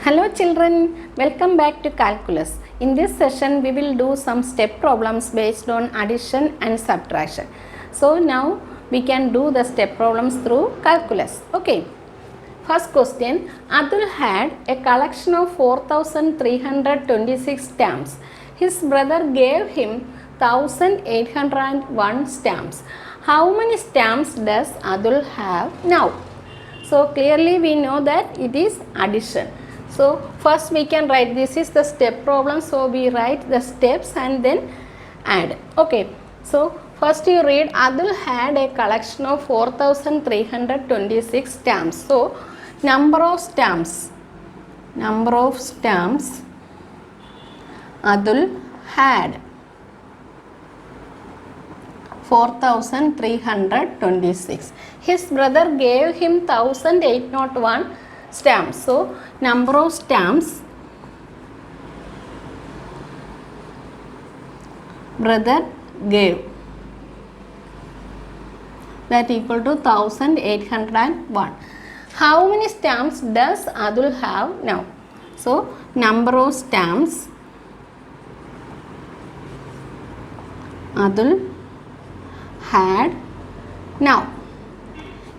Hello children, welcome back to calculus. In this session we will do some step problems based on addition and subtraction. So now we can do the step problems through calculus. Okay. First question, Atul had a collection of 4,326 stamps. His brother gave him 1,801 stamps. How many stamps does Atul have now? So clearly we know that it is addition. So first we can write, this is the step problem, so we write the steps and then add. Okay, so first you read, Adul had a collection of 4,326 stamps. So number of stamps Adul had 4,326. His brother gave him 1,801 stamps. So number of stamps brother gave, that equal to 1,801. How many stamps does Adul have now? So number of stamps Adul had now.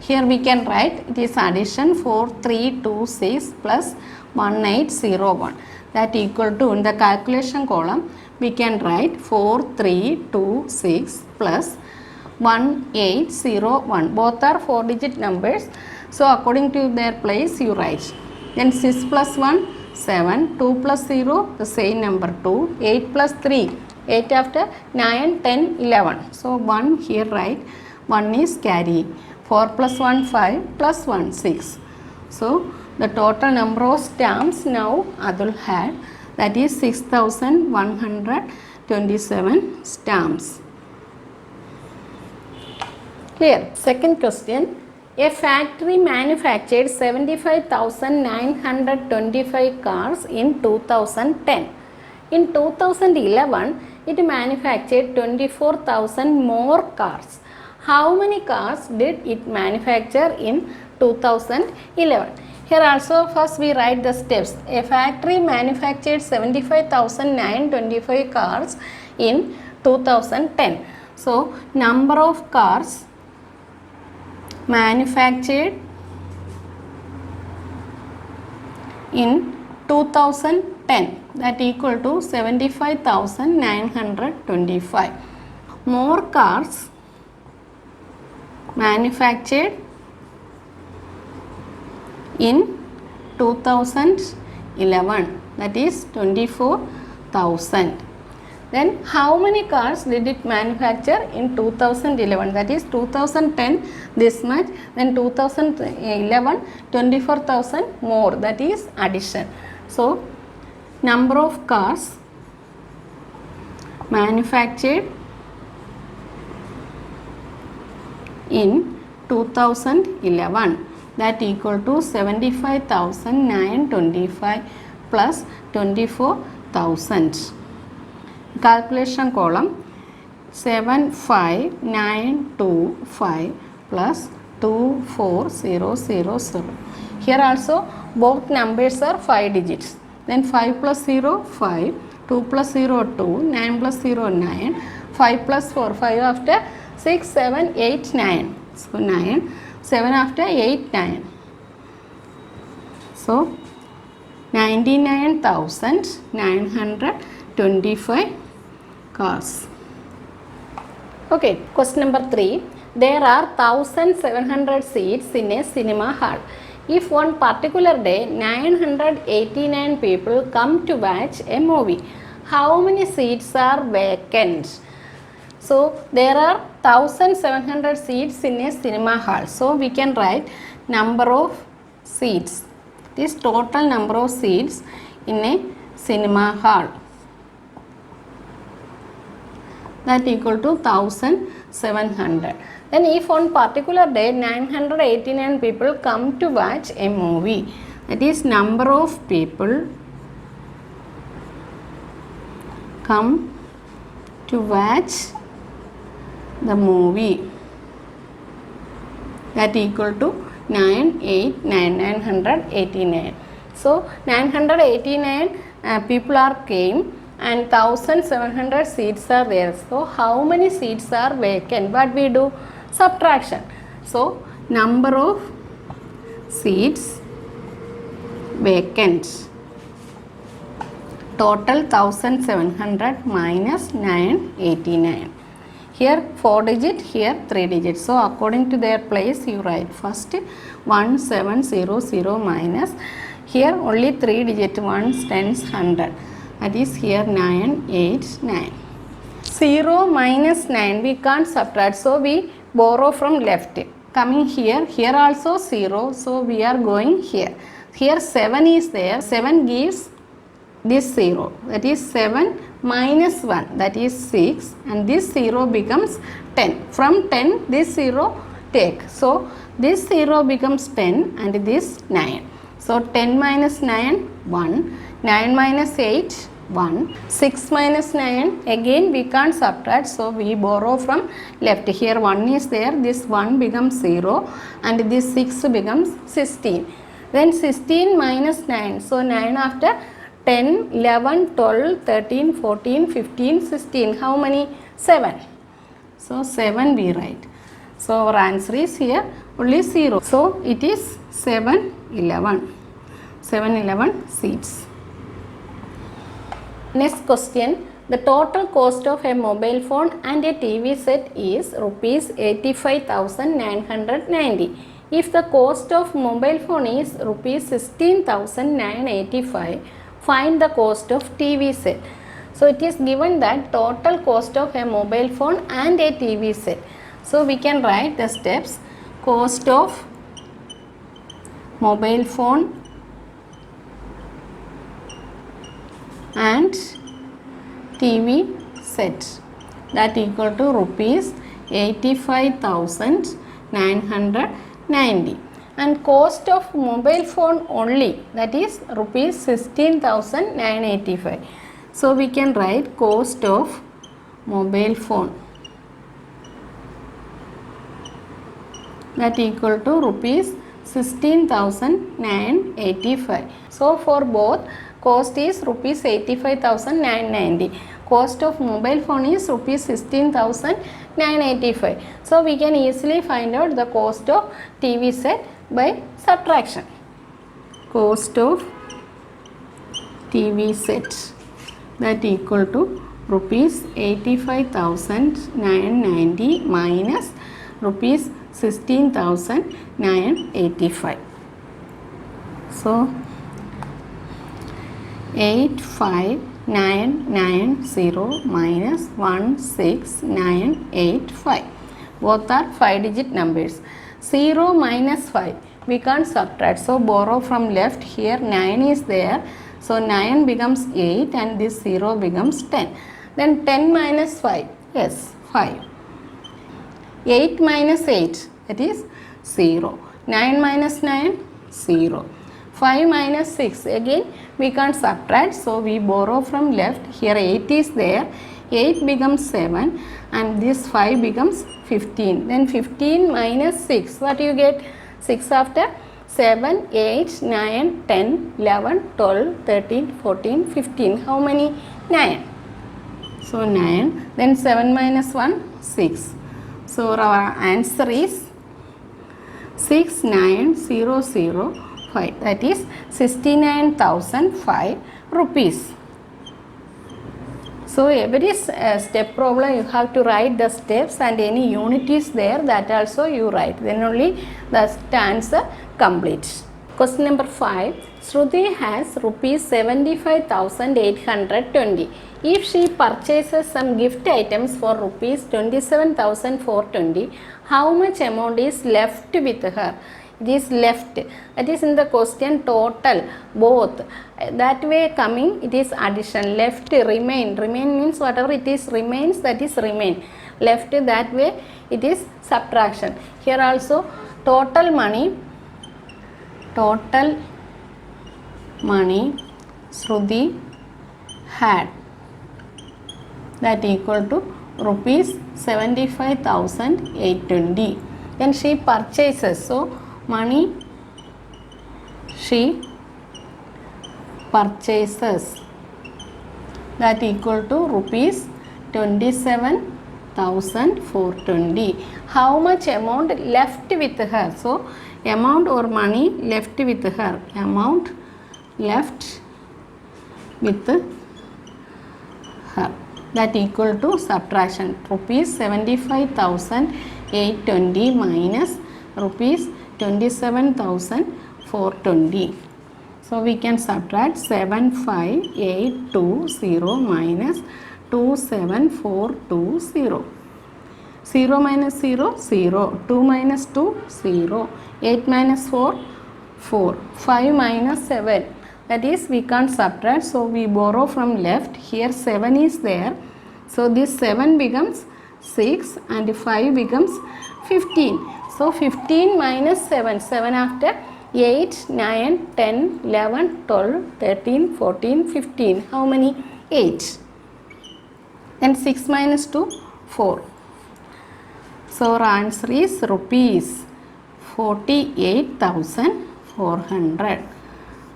Here we can write, it is addition 4326 plus 1801, that equal to, in the calculation column we can write 4326 plus 1801. Both are 4-digit numbers, so according to their place you write. Then 6 plus 1, 7, 2 plus 0, the same number 2, 8 plus 3, 8 after 9, 10, 11. So 1 here write, 1 is carry. 4 plus 1, 5, plus 1, 6. So the total number of stamps now Adul had, that is 6,127 stamps. Clear? Second question, a factory manufactured 75,925 cars in 2010. In 2011, it manufactured 24,000 more cars. How many cars did it manufacture in 2011? Here also first we write the steps. A factory manufactured 75,925 cars in 2010. So number of cars manufactured in 2010, that equal to 75,925. More cars manufactured in 2011, that is 24,000. Then how many cars did it manufacture in 2011? That is 2010 this much, then 2011 24,000 more, that is addition. So number of cars manufactured in 2011, that equal to 75,925 plus 24,000. Calculation column, 75925 plus 24000. Here also both numbers are 5 digits. Then 5 plus 0, 5, 2 plus 0, 2, 9 plus 0, 9, 5 plus 4, 5 after 6, 7, 8, 9. So 9, 7 after 8, 9. So 99,925 cars. Okay, question number 3. There are 1,700 seats in a cinema hall. If one particular day 989 people come to watch a movie, how many seats are vacant? So there are 1,700 seats in a cinema hall. So we can write number of seats. This total number of seats in a cinema hall, that equal to 1,700. Then if on particular day 989 people come to watch a movie, that is number of people come to watch the movie, that equal to 989. So 989 people are came and 1700 seats are there. So how many seats are vacant? What we do? Subtraction. So number of seats vacant, total 1700 minus 989. Here 4 digit, here 3 digits. So according to their place you write first 1700 minus, here only 3 digit, 1s, 10s, 100. That is here 989. 0 minus 9 we can't subtract. So we borrow from left. Coming here, here also 0. So we are going here. Here 7 is there. 7 gives this 0. That is 7 minus 1. That is 6. And this 0 becomes 10. From 10 this 0 take. So this 0 becomes 10 and this 9. So 10 minus 9, 1. 9 minus 8, 1. 6 minus 9, again we can't subtract. So we borrow from left. Here 1 is there. This 1 becomes 0 and this 6 becomes 16. Then 16 minus 9. So 9 after 10, 11, 12, 13, 14, 15, 16. How many? 7. So 7 we write. So our answer is here only 0. So it is 711. 711 seats. Next question. The total cost of a mobile phone and a TV set is rupees 85,990. If the cost of mobile phone is rupees 16,985, find the cost of TV set. So it is given that total cost of a mobile phone and a TV set. So we can write the steps. Cost of mobile phone and TV set, that equal to rupees 85,990. And cost of mobile phone only, that is rupees 16,985. So we can write cost of mobile phone, that equal to rupees 16,985. So for both cost is rupees 85,990. Cost of mobile phone is rupees 16,985. So we can easily find out the cost of TV set by subtraction. Cost of TV set, that equal to rupees 85,990 minus rupees 16,985. So 85990 minus 16985. Both are 5 digit numbers. 0 minus 5 we can't subtract. So borrow from left. Here 9 is there. So 9 becomes 8 and this 0 becomes 10. Then 10 minus 5. Yes, 5. 8 minus 8, that is 0. 9 minus 9, 0. 5 minus 6, again we can't subtract. So we borrow from left. Here 8 is there. 8 becomes 7 and this 5 becomes 15. Then 15 minus 6, what you get? 6 after 7, 8, 9, 10, 11, 12, 13, 14, 15. How many? 9. So 9. Then 7 minus 1, 6. So our answer is 69005. That is 69,005 rupees. So every step problem you have to write the steps and any unit is there, that also you write. Then only the answer complete. Question number 5. Shruti has rupees 75,820. If she purchases some gift items for rupees 27,420, how much amount is left with her? It is left. That is in the question total, both. That way coming, it is addition. Left, remain. Remain means whatever it is remains, that is remain. Left, that way it is subtraction. Here also total money Shruti had, that equal to rupees 75,820. Then she purchases. So money she purchases, that equal to rupees 27,420. How much amount left with her? So amount or money left with her. Amount left with her, that equal to subtraction rupees 75,820 minus rupees 27,420. So we can subtract 75,820 minus 27,420. 0 minus 0, 0. 2 minus 2, 0. 8 minus 4, 4. 5 minus 7. That is, we can't subtract, so we borrow from left. Here 7 is there. So this 7 becomes 6 and 5 becomes 15. So 15 minus 7. 7 after 8, 9, 10, 11, 12, 13, 14, 15. How many? 8. Then 6 minus 2, 4. So our answer is rupees 48,400.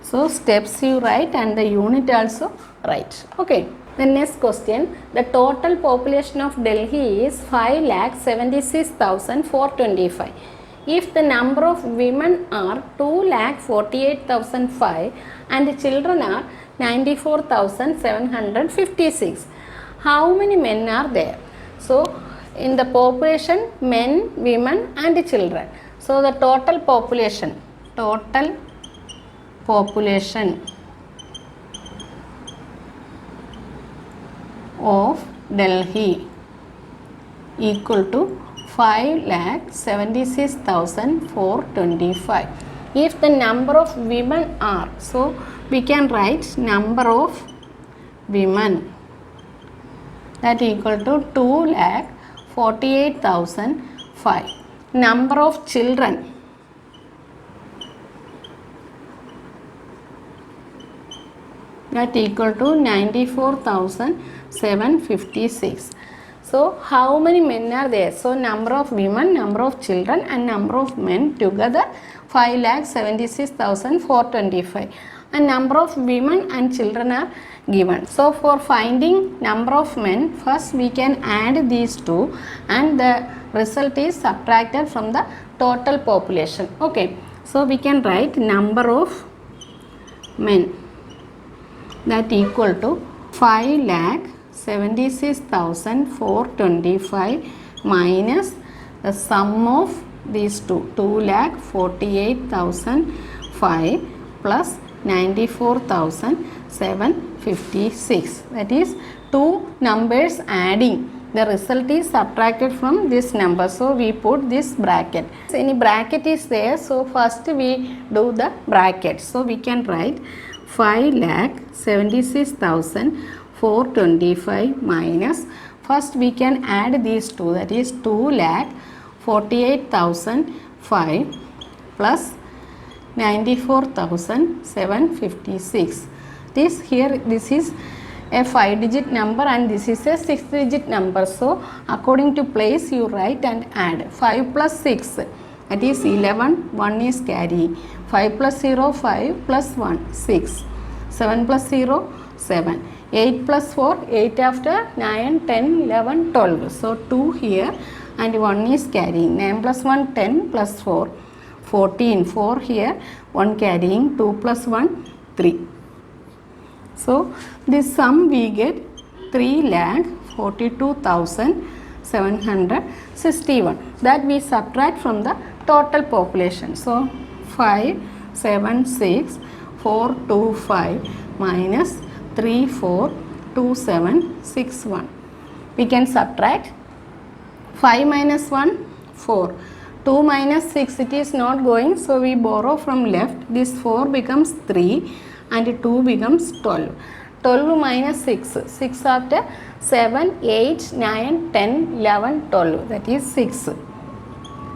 So steps you write and the unit also write. Okay. The next question. The total population of Delhi is 5,76,425. If the number of women are 2,48,005 and the children are 94,756, how many men are there? So in the population, men, women and children. So the total population of Delhi equal to 5,76,425. If the number of women are, so we can write number of women, that equal to 2,48,005. Number of children, that equal to 94,756. So how many men are there? So number of women, number of children and number of men together 5,76,425. And number of women and children are given. So for finding number of men, first we can add these two and the result is subtracted from the total population. Okay. So we can write number of men, that equal to 5,76,425 minus the sum of these two, 2,48,005 plus 94,756. That is two numbers adding. The result is subtracted from this number. So we put this bracket. So any bracket is there. So first we do the bracket. So we can write 5,76,425 minus, first we can add these two, that is 2,48,005 plus 94,756. This here, this is a 5-digit number and this is a 6-digit number. So according to place you write and add. 5 plus 6, that is 11, 1 is carrying. 5 plus 0, 5 plus 1, 6. 7 plus 0, 7. 8 plus 4, 8 after 9, 10, 11, 12. So 2 here and 1 is carrying. 9 plus 1, 10 plus 4, 14. 4 here, 1 carrying. 2 plus 1, 3. So this sum we get 3,42,761. That we subtract from the total population. So 576,425 minus 342761. We can subtract 5 minus 1, 4. 2 minus 6, it is not going. So we borrow from left. This 4 becomes 3 and 2 becomes 12. 12 minus 6. 6 after 7, 8, 9, 10, 11, 12. That is 6.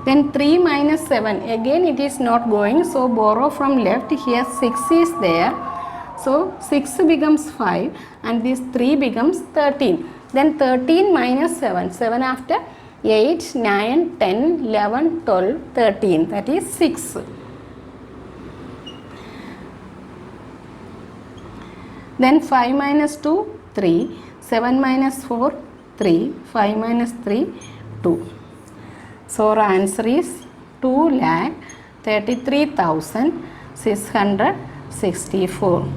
Then 3 minus 7. Again it is not going. So borrow from left. Here 6 is there. So 6 becomes 5 and this 3 becomes 13. Then 13 minus 7. 7 after 8, 9, 10, 11, 12, 13. That is 6. Then 5 minus 2, 3. 7 minus 4, 3. 5 minus 3, 2. So our answer is 2,33,664.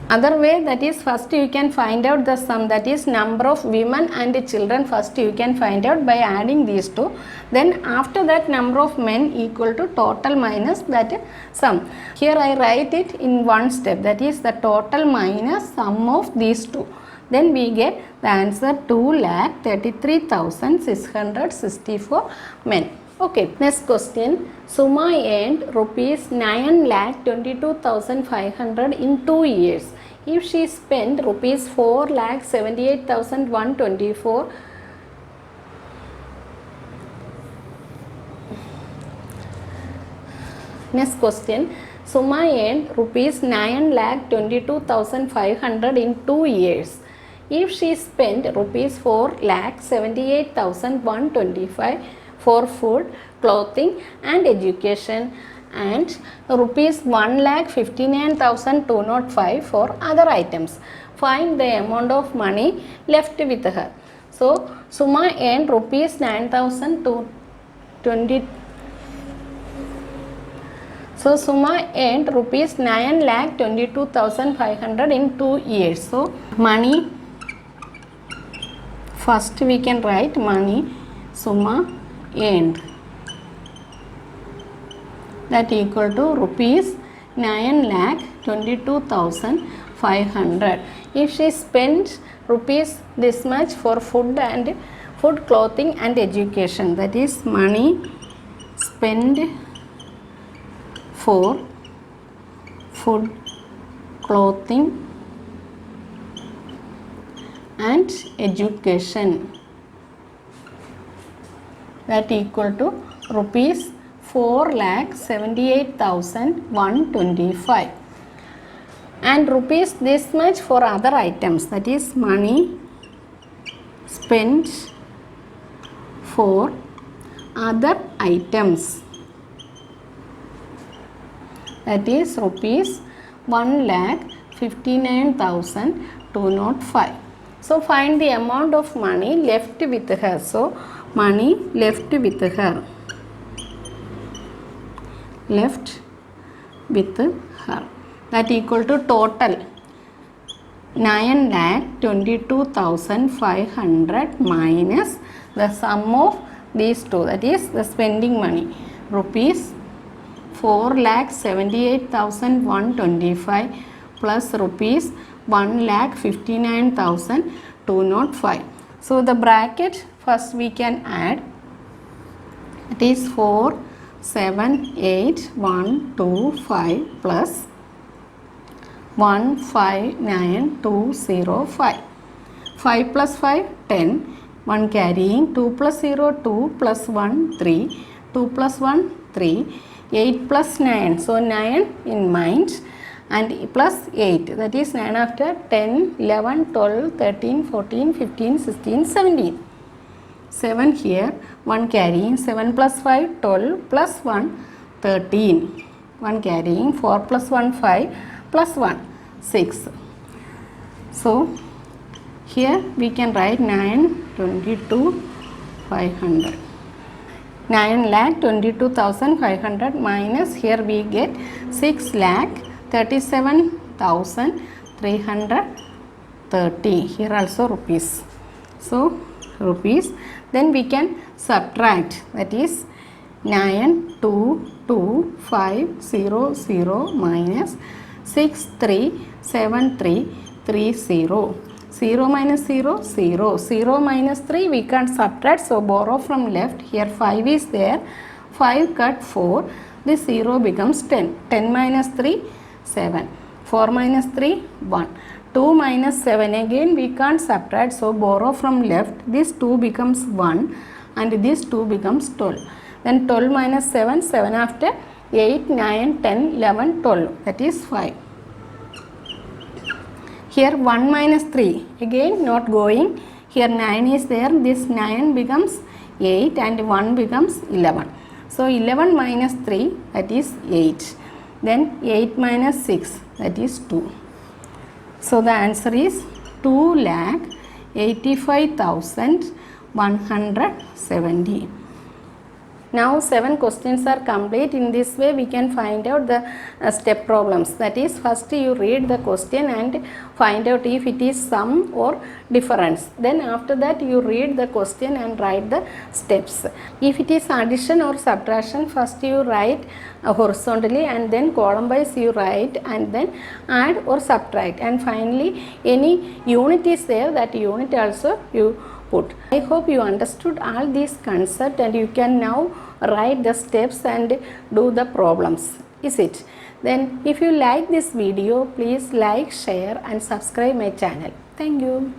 Other way, that is, first you can find out the sum, that is number of women and children. First you can find out by adding these two. Then after that, number of men equal to total minus that sum. Here I write it in one step, that is the total minus sum of these two. Then we get the answer 2,33,664 men. Okay, next question. Suma earned rupees 9,22,500 in 2 years. If she spent rupees 4,78,124, next question. Suma earned rupees 9,22,500 in 2 years. If she spent rupees 4,78,125 for food, clothing and education, and rupees 1,59,205 for other items, find the amount of money left with her. So Suma earned rupees 9,220. So Suma earned rupees 9,22,500 in 2 years. So money, first we can write money Suma earned, that equal to rupees 9,22,500. If she spends rupees this much for food, clothing and education, that is money spent for food, clothing and education, that equal to rupees 4,78,125, and rupees this much for other items, that is money spent for other items, that is rupees 1,59,205. So find the amount of money left with her. So money left with her, that equal to total 9,22,500 minus the sum of these two, that is the spending money, rupees 4,78,125 plus rupees 1,59,205. So the bracket first we can add, it is 4,78,125 plus 1,59,205. 5 plus 5, 10. 1 carrying, 2 plus 0, 2 plus 1, 3. 2 plus 1, 3. 8 plus 9, so 9 in mind, and plus 8, that is 9 after 10, 11, 12, 13, 14, 15, 16, 17. 7 here, 1 carrying, 7 plus 5, 12 plus 1, 13. 1 carrying, 4 plus 1, 5 plus 1, 6. So here we can write 9,22,500. 9,22,500 minus, here we get 6,37,330. Here also rupees. So rupees. Then we can subtract, that is 9,22,500 minus 6,37330. 0 minus 0, 0. 0 minus 3 we can't subtract, so borrow from left. Here 5 is there. 5 cut 4. This 0 becomes 10. 10 minus 3, 7. 4 minus 3, 1. 2 minus 7, again we can't subtract, so borrow from left. This 2 becomes 1 and this 2 becomes 12. Then 12 minus 7, 7 after 8, 9, 10, 11, 12, that is 5. Here 1 minus 3, again not going. Here 9 is there, this 9 becomes 8 and 1 becomes 11. So 11 minus 3, that is 8. Then 8 minus 6, that is 2. So the answer is 2,85,170. Now 7 questions are complete. In this way we can find out the step problems. That is, first you read the question and find out if it is sum or difference. Then after that you read the question and write the steps. If it is addition or subtraction, first you write horizontally and then column wise you write and then add or subtract, and finally any unit is there, that unit also you put. I hope you understood all these concepts and you can now write the steps and do the problems. Is it? Then if you like this video, please like, share and subscribe my channel. Thank you.